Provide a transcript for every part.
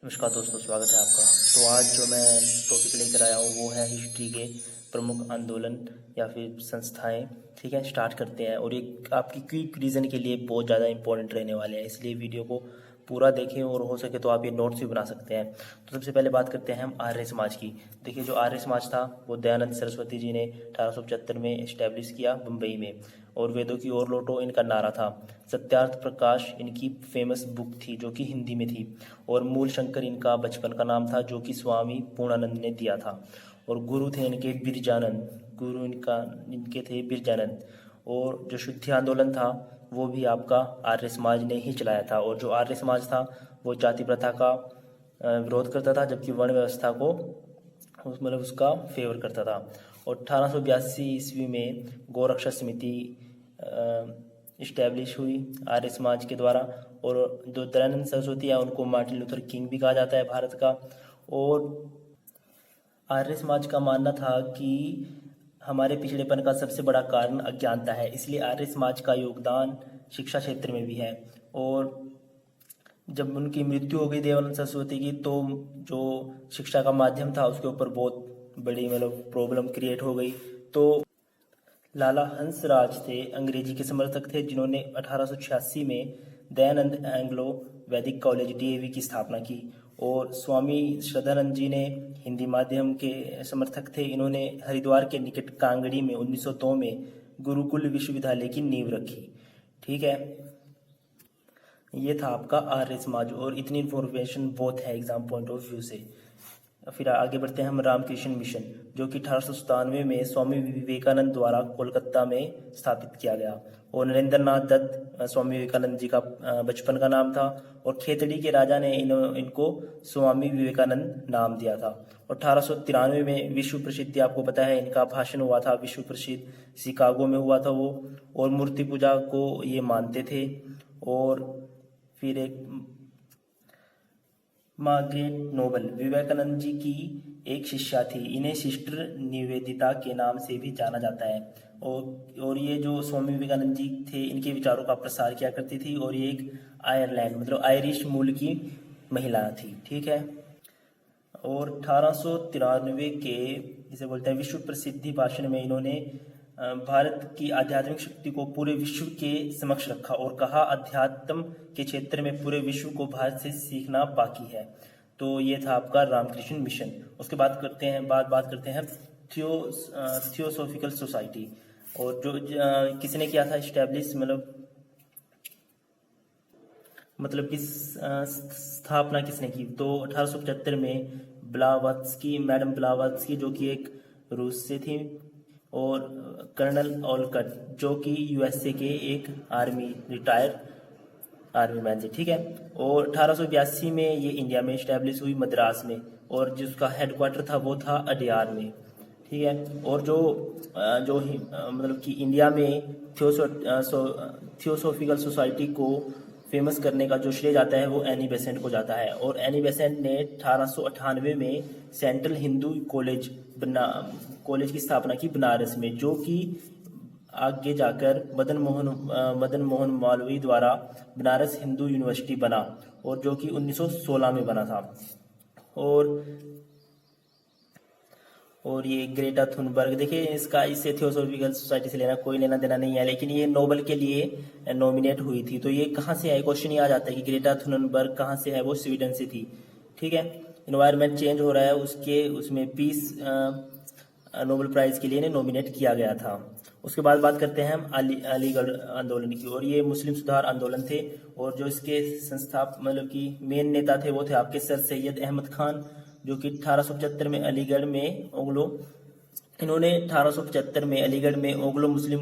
नमस्कार दोस्तों, स्वागत है आपका। तो आज जो मैं टॉपिक लेकर आया हूँ वो है हिस्ट्री के प्रमुख आंदोलन या फिर संस्थाएं। ठीक है, स्टार्ट करते हैं। और ये आपकी क्विक रीज़न के लिए बहुत ज़्यादा इंपॉर्टेंट रहने वाले हैं, इसलिए वीडियो को पूरा देखें और हो सके तो आप ये नोट्स भी बना सकते हैं। तो सबसे पहले बात करते हैं हम आर्य समाज की। देखिए, जो आर्य समाज था वो दयानंद सरस्वती जी ने 1875 में इस्टेब्लिश किया मुंबई में। और वेदों की ओर लौटो इनका नारा था। सत्यार्थ प्रकाश इनकी फेमस बुक थी जो कि हिंदी में थी। और मूल शंकर इनका बचपन का नाम था जो कि स्वामी पूर्णानंद ने दिया था। और गुरु थे इनके बिरजानंद, गुरु इनके थे बिरजानंद। और जो शुद्धि आंदोलन था वो भी आपका आर्य समाज ने ही चलाया था। और जो आर्य समाज था वो जाति प्रथा का विरोध करता था, जबकि वर्ण व्यवस्था को मतलब उसका फेवर करता था। और 1882 ईस्वी में गौरक्षा समिति इस्टेब्लिश हुई आर्य समाज के द्वारा। और जो दयानंद सरस्वती है उनको मार्टिन लूथर किंग भी कहा जाता है भारत का। और आर्य समाज का मानना था कि हमारे पिछड़ेपन का सबसे बड़ा कारण अज्ञानता है, इसलिए आर्य समाज का योगदान शिक्षा क्षेत्र में भी है। और जब उनकी मृत्यु हो गई दयानंद सरस्वती की, तो जो शिक्षा का माध्यम था उसके ऊपर बहुत बड़ी मतलब प्रॉब्लम क्रिएट हो गई। तो लाला हंसराज थे, अंग्रेजी के समर्थक थे, जिन्होंने 1886 में दयानंद एंग्लो वैदिक कॉलेज डीएवी की स्थापना की। और स्वामी श्रद्धानंद जी ने हिंदी माध्यम के समर्थक थे। इन्होंने हरिद्वार के निकट कांगड़ी में 1902 में गुरुकुल विश्वविद्यालय की नींव रखी। ठीक है, ये था आपका आर्य समाज। और इतनी इन्फॉर्मेशन बहुत है एग्जाम पॉइंट ऑफ व्यू से। फिर आगे बढ़ते हैं हम रामकृष्ण मिशन, जो कि 1897 में स्वामी विवेकानंद द्वारा कोलकाता में स्थापित किया गया। और नरेंद्र नाथ दत्त स्वामी विवेकानंद जी का बचपन का नाम था। और खेतड़ी के राजा ने इनको स्वामी विवेकानंद नाम दिया था। और 1893 में विश्व प्रसिद्ध, आपको पता है, इनका भाषण हुआ था विश्व प्रसिद्ध, शिकागो में हुआ था वो। और मूर्ति पूजा को ये मानते थे। और फिर एक मार्गरेट नोबल विवेकानंद जी की एक शिष्या थी। इन्हें सिस्टर निवेदिता के नाम से भी जाना जाता है। और ये जो स्वामी विवेकानंद जी थे इनके विचारों का प्रसार किया करती थी। और ये एक आयरलैंड मतलब आयरिश मूल की महिला थी। ठीक है। और 1893 के जिसे बोलते हैं विश्व प्रसिद्धि भाषण में इन्होंने भारत की आध्यात्मिक शक्ति को पूरे विश्व के समक्ष रखा और कहा, अध्यात्म के क्षेत्र में पूरे विश्व को भारत से सीखना बाकी है। तो ये था आपका रामकृष्ण मिशन। उसके बाद बात करते हैं थियोसॉफिकल सोसाइटी। और जो किसने किया था इस्टेब्लिश, मतलब कि स्थापना किसने की? तो 1875 में मैडम ब्लावत्स्की, जो कि एक रूस से थी। और कर्नल ओलकट, जो कि यूएसए के एक रिटायर आर्मी मैन थे। ठीक है। और 1882 में ये इंडिया में इस्टेब्लिश हुई, मद्रास में। और जिसका हेडक्वार्टर था वो था अडियार में। ठीक है। और मतलब कि इंडिया में थियोसॉफिकल सोसाइटी को फेमस करने का जो श्रेय जाता है वो एनी बेसेंट को जाता है। और एनी बेसेंट ने 1898 में सेंट्रल हिंदू कॉलेज की स्थापना की बनारस में, जो कि आगे जाकर मदन मोहन मालवीय द्वारा बनारस हिंदू यूनिवर्सिटी बना, और जो कि 1916 में बना था। और ये ग्रेटा थुनबर्ग, देखिए इससे थियोसॉफिकल सोसाइटी से कोई लेना देना नहीं है, लेकिन ये नोबेल के लिए नॉमिनेट हुई थी। तो ये कहाँ से है, क्वेश्चन ये आ जाता है कि ग्रेटा थुनबर्ग कहाँ से है? वो स्वीडन से थी। ठीक है। इन्वायरमेंट चेंज हो रहा है, उसमें पीस नोबेल प्राइज के लिए नॉमिनेट किया गया था। उसके बाद बात करते हैं हम अलीगढ़ आंदोलन की। और ये मुस्लिम सुधार आंदोलन थे। और जो इसके मतलब कि मेन नेता थे वो थे आपके सर सैयद अहमद खान, जो कि 1875 में अलीगढ़ में इन्होंने 1875 में अलीगढ़ में ओग्लो मुस्लिम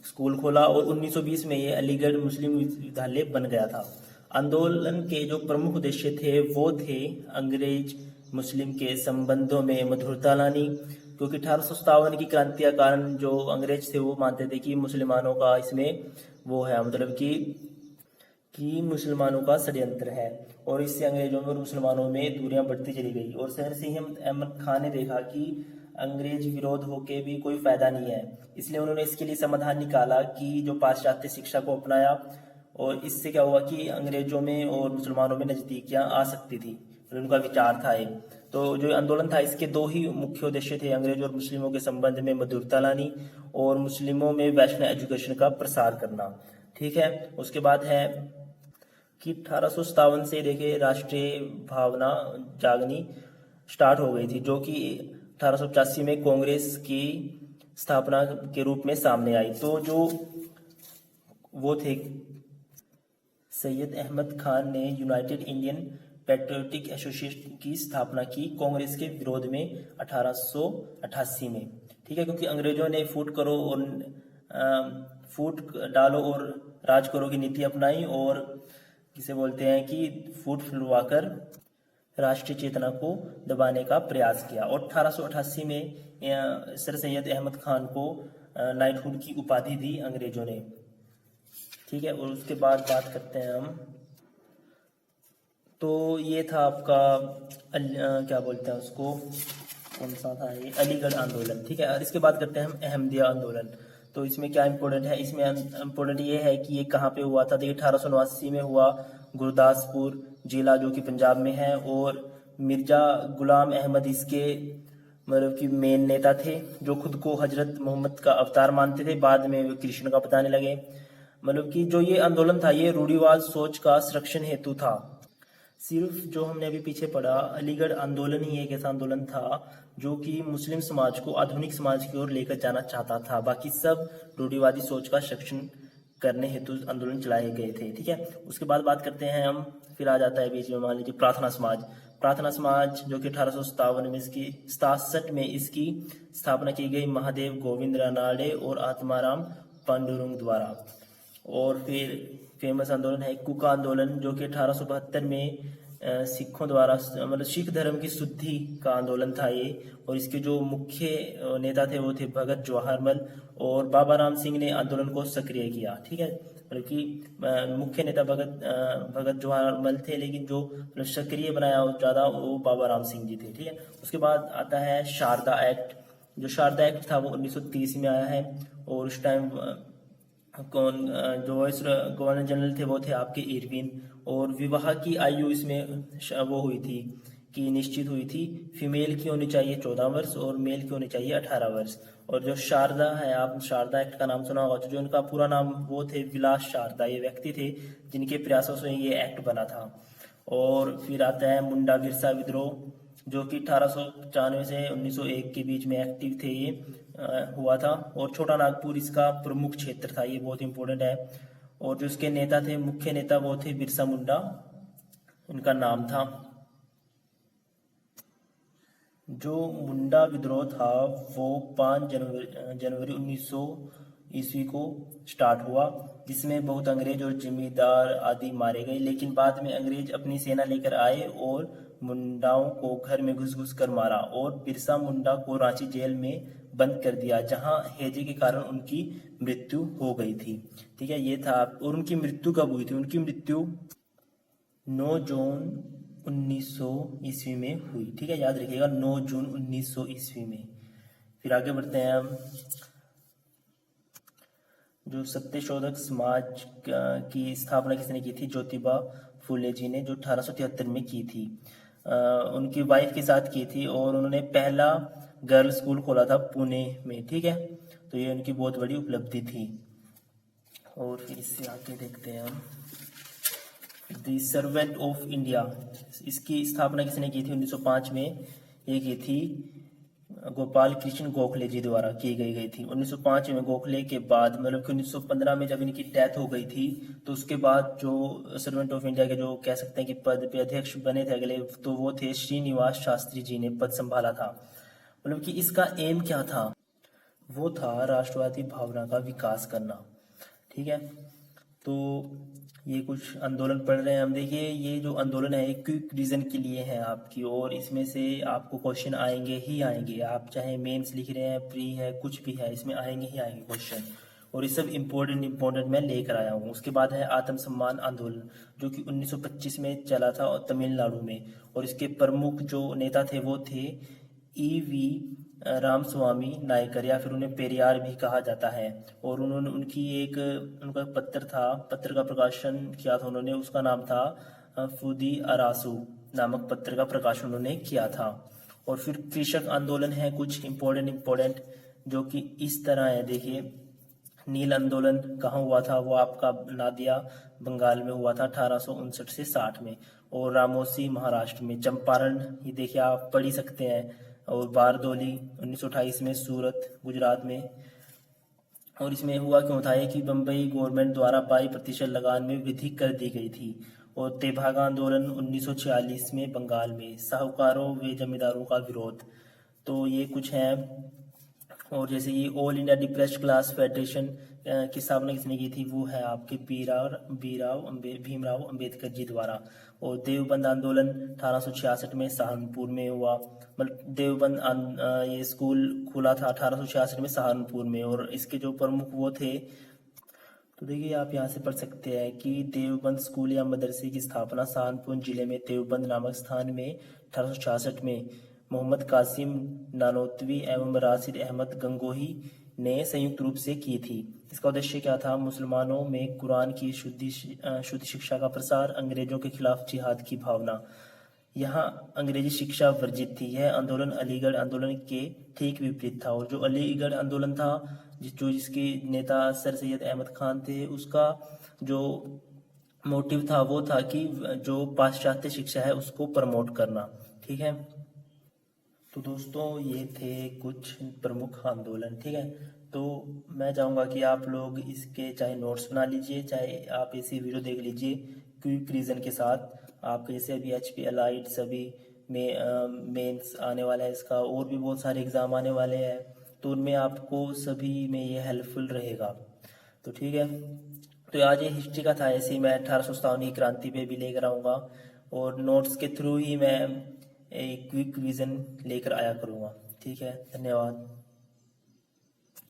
स्कूल खोला। और 1920 में ये अलीगढ़ मुस्लिम विश्वविद्यालय बन गया था। आंदोलन के जो प्रमुख उद्देश्य थे वो थे अंग्रेज मुस्लिम के संबंधों में मधुरता लानी, क्योंकि 1857 की क्रांति के कारण जो अंग्रेज थे वो मानते थे कि मुसलमानों का इसमें वो है, मतलब कि मुसलमानों का षड्यंत्र है। और इससे अंग्रेजों में और मुसलमानों में दूरियां बढ़ती चली गई। और सर सैयद अहमद खान ने देखा कि अंग्रेज विरोध होके भी कोई फायदा नहीं है, इसलिए उन्होंने इसके लिए समाधान निकाला कि जो पाश्चात्य शिक्षा को अपनाया। और इससे क्या हुआ कि अंग्रेजों में और मुसलमानों में नज़दीकियाँ आ सकती थी, मतलब उनका विचार था ये। तो जो आंदोलन था इसके दो ही मुख्य उद्देश्य थे, अंग्रेज और मुस्लिमों के संबंध में मधुरता लानी और मुस्लिमों में वैष्णव एजुकेशन का प्रसार करना। ठीक है, उसके बाद है कि 1857 से देखिए राष्ट्रीय भावना जागनी स्टार्ट हो गई थी, जो कि 1885 में कांग्रेस की स्थापना के रूप में सामने आई। तो जो वो थे सैयद अहमद खान ने यूनाइटेड इंडियन पैट्रियोटिक एसोसिएशन की स्थापना की कांग्रेस के विरोध में 1888 में। ठीक है, क्योंकि अंग्रेजों ने फूट करो और फूट डालो और राज करो की नीति अपनाई और जिसे बोलते हैं कि फूट फुलवाकर राष्ट्रीय चेतना को दबाने का प्रयास किया। और 1888 में सर सैयद अहमद खान को नाइटहुड की उपाधि दी अंग्रेजों ने। ठीक है, और उसके बाद बात करते हैं हम, तो ये था आपका क्या बोलते हैं उसको, कौन सा था ये, अलीगढ़ आंदोलन। ठीक है, और इसके बाद करते हैं हम अहमदिया आंदोलन। तो इसमें क्या इम्पोर्टेंट है, इसमें इम्पोर्टेंट ये है कि ये कहाँ पे हुआ था। देखिए 1889 में हुआ गुरदासपुर जिला जो कि पंजाब में है, और मिर्जा गुलाम अहमद इसके मतलब कि मेन नेता थे, जो खुद को हजरत मोहम्मद का अवतार मानते थे, बाद में वे कृष्ण का बताने लगे। मतलब कि जो ये आंदोलन था ये रूढ़िवाद सोच का संरक्षण हेतु था। सिर्फ जो हमने अभी पीछे पढ़ा अलीगढ़ आंदोलन ही एक ऐसा आंदोलन था जो कि मुस्लिम समाज को आधुनिक समाज की ओर लेकर जाना चाहता था, बाकी सब रूढ़िवादी सोच का संरक्षण करने हेतु आंदोलन चलाए गए थे। ठीक है, उसके बाद बात करते हैं हम, फिर आ जाता है बीच में मान लीजिए प्रार्थना समाज। प्रार्थना समाज जो कि 1857 में इसकी 67 में इसकी स्थापना की गई महादेव गोविंद रानाडे और आत्माराम पांडुरंग द्वारा। और फिर फेमस आंदोलन है कुका आंदोलन जो कि 1872 में सिखों द्वारा मतलब सिख धर्म की शुद्धि का आंदोलन था ये। और इसके जो मुख्य नेता थे वो थे भगत जवाहरमल और बाबा राम सिंह ने आंदोलन को सक्रिय किया। ठीक है, मतलब कि मुख्य नेता भगत जवाहरमल थे, लेकिन जो मतलब सक्रिय बनाया ज़्यादा वो बाबा राम सिंह जी थे। ठीक है, उसके बाद आता है शारदा एक्ट। जो शारदा एक्ट था वो 1930 में आया है, और उस टाइम जो वाइस गवर्नर जनरल थे वो थे आपके इरविन। और विवाह की आयु इसमें वो हुई थी कि निश्चित हुई थी, फीमेल की होनी चाहिए 14 वर्ष और मेल की होनी चाहिए 18 वर्ष। और जो शारदा है, आप शारदा एक्ट का नाम सुना होगा, तो जो इनका पूरा नाम वो थे विलास शारदा, ये व्यक्ति थे जिनके प्रयासों से ये एक्ट बना था। और फिर आता है मुंडा बिरसा विद्रोह जो कि 1895 से 1901 के बीच में एक्टिव थे, ये हुआ था। और छोटा नागपुर इसका प्रमुख क्षेत्र था, ये बहुत इंपॉर्टेंट है। और जो इसके नेता थे, मुख्य नेता वो थे बिरसा मुंडा, इनका नाम था। जो मुंडा विद्रोह था वो 5 जनवरी 1900 ईस्वी को स्टार्ट हुआ, जिसमें बहुत अंग्रेज और जमींदार आदि मारे गए। लेकिन बाद में अंग्रेज अपनी सेना लेकर आए और मुंडाओं को घर में घुस कर मारा और बिरसा मुंडा को रांची जेल में बंद कर दिया, जहां हैजे के कारण उनकी मृत्यु हो गई थी। ठीक है, ये था। और उनकी मृत्यु कब हुई थी? उनकी मृत्यु 9 जून 1900 ईस्वी में हुई। ठीक है, याद रखिएगा 9 जून 1900 ईस्वी में। फिर आगे बढ़ते हैं हम। जो सत्यशोधक समाज की स्थापना किसने की थी? ज्योतिबा फूले जी ने, जो 1873 में की थी। उनकी वाइफ के साथ की थी, और उन्होंने पहला गर्ल स्कूल खोला था पुणे में। ठीक है, तो ये उनकी बहुत बड़ी उपलब्धि थी। और फिर इससे आगे देखते हैं हम दी सर्वेंट ऑफ इंडिया। इसकी स्थापना किसने की थी? 1905 में ये की थी गोपाल कृष्ण गोखले जी द्वारा की गई थी। 1905 में गोखले के बाद मतलब कि 1915 में जब इनकी डेथ हो गई थी, तो उसके बाद जो सर्वेंट ऑफ इंडिया के जो कह सकते हैं कि पद पे अध्यक्ष बने थे अगले, तो वो थे श्रीनिवास शास्त्री जी ने पद संभाला था। मतलब कि इसका एम क्या था? वो था राष्ट्रवादी भावना का विकास करना। ठीक है, तो ये कुछ आंदोलन पढ़ रहे हैं हम। देखिए ये जो आंदोलन है एक क्विक रीजन के लिए है आपकी, और इसमें से आपको क्वेश्चन आएंगे ही आएंगे। आप चाहे मेंस लिख रहे हैं, प्री है, कुछ भी है, इसमें आएंगे ही आएंगे क्वेश्चन। और ये सब इम्पोर्टेंट मैं लेकर आया हूँ। उसके बाद है आत्मसम्मान आंदोलन, जो कि 1925 में चला था तमिलनाडु में। और इसके प्रमुख जो नेता थे वो थे E.V. रामस्वामी नायकर या फिर उन्हें पेरियार भी कहा जाता है। और उन्होंने उनका पत्र का प्रकाशन किया था उन्होंने, उसका नाम था फूदी अरासू नामक पत्र का प्रकाशन उन्होंने किया था। और फिर कृषक आंदोलन है कुछ इम्पोर्टेंट जो कि इस तरह है, देखिए। नील आंदोलन कहाँ हुआ था, वो आपका नादिया बंगाल में हुआ था 1859 से 60 में। और रामोसी महाराष्ट्र में। चंपारण ये देखिए आप पढ़ ही सकते हैं। और बारदोली 1928 में सूरत गुजरात में। और इसमें हुआ क्यों था कि बम्बई गवर्नमेंट द्वारा 22% लगान में वृद्धि कर दी गई थी। और तेभागा आंदोलन 1946 में बंगाल में। साहूकारों व जमींदारों का विरोध। तो ये कुछ है। और जैसे ये all India depressed class federation की स्थापना किसने की थी, वो है आपके भीमराव अंबेडकर जी द्वारा। और देवबंद आंदोलन 1866 में सहारनपुर में हुआ। मतलब देवबंद ये स्कूल खुला था 1866 में सहारनपुर में। और इसके जो प्रमुख वो थे, तो देखिए आप यहाँ से पढ़ सकते हैं कि देवबंद स्कूल या मदरसे की स्थापना सहारनपुर जिले में देवबंद नामक स्थान में 1866 में मोहम्मद कासिम नानोतवी एवं राशिद अहमद गंगोही ने संयुक्त रूप से की थी। इसका उद्देश्य क्या था, मुसलमानों में कुरान की शुद्ध शिक्षा का प्रसार, अंग्रेजों के खिलाफ जिहाद की भावना। यहाँ अंग्रेजी शिक्षा वर्जित थी। यह आंदोलन अलीगढ़ आंदोलन के ठीक विपरीत था। और जो अलीगढ़ आंदोलन था जिसके नेता सर सैयद अहमद खान थे, उसका जो मोटिव था वो था कि जो पाश्चात्य शिक्षा है उसको प्रमोट करना। ठीक है, तो दोस्तों ये थे कुछ प्रमुख आंदोलन। ठीक है, तो मैं चाहूँगा कि आप लोग इसके चाहे नोट्स बना लीजिए, चाहे आप ऐसी वीडियो देख लीजिए क्विक रीजन के साथ। आपके जैसे अभी HP अलाइट सभी में मेंस आने वाला है इसका, और भी बहुत सारे एग्ज़ाम आने वाले हैं, तो उनमें आपको सभी में ये हेल्पफुल रहेगा। तो ठीक है, तो आज ये हिस्ट्री का था। ऐसे ही मैं 1857 की क्रांति पे भी लेकर आऊँगा, और नोट्स के थ्रू ही मैं एक क्विक विजन लेकर आया करूँगा। ठीक है, धन्यवाद।